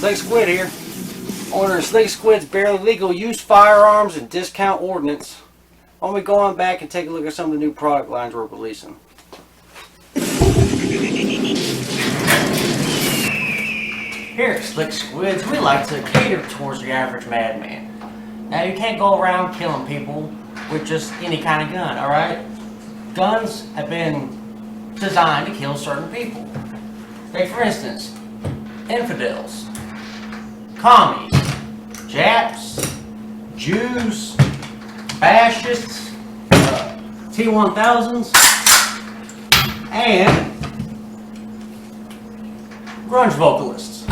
Squid here. Ordering Squid's barely legal use firearms and discount ordinance. Why don't we go on back and take a look at some of the new product lines we're releasing. Here at Squids, we like to cater towards the average madman. Now you can't go around killing people with just any kind of gun, alright? Guns have been designed to kill certain people. Take for instance, infidels, commies, Japs, Jews, fascists, T-1000s, and grunge vocalists.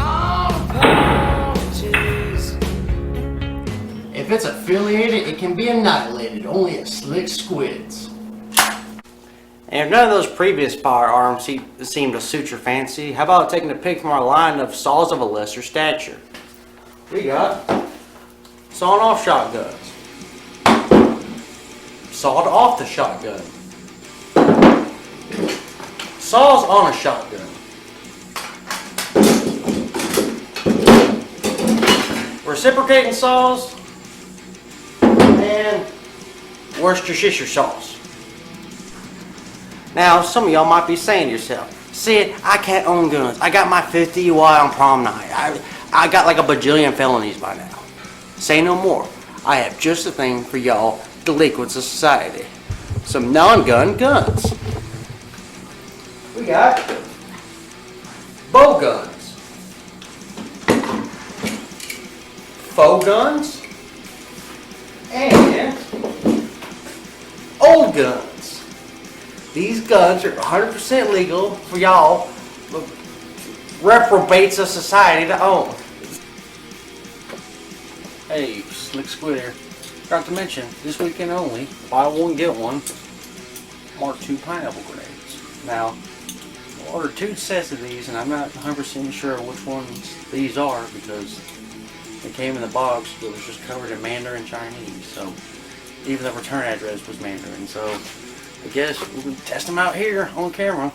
If it's affiliated, it can be annihilated only at Squids. And if none of those previous firearms seem to suit your fancy, how about taking a pick from our line of saws of a lesser stature? We got sawing off shotguns, sawed off the shotgun, saws on a shotgun, reciprocating saws, and Worcestershire saws. Now, some of y'all might be saying to yourself, Sid, I can't own guns. I got my 5th DUI on prom night. I got like a bajillion felonies by now. Say no more. I have just the thing for y'all delinquents of society. Some non-gun guns. We got bow guns, faux guns, and old guns. These guns are 100% legal for y'all reprobates of society to own. Hey, Squid here. Forgot to mention, this weekend only, buy one get one, Mark II pineapple grenades. Now, I ordered 2 sets of these, and I'm not 100% sure which ones these are because it came in the box, but it was just covered in Mandarin Chinese. So even the return address was Mandarin. So I guess we're going to test them out here on camera.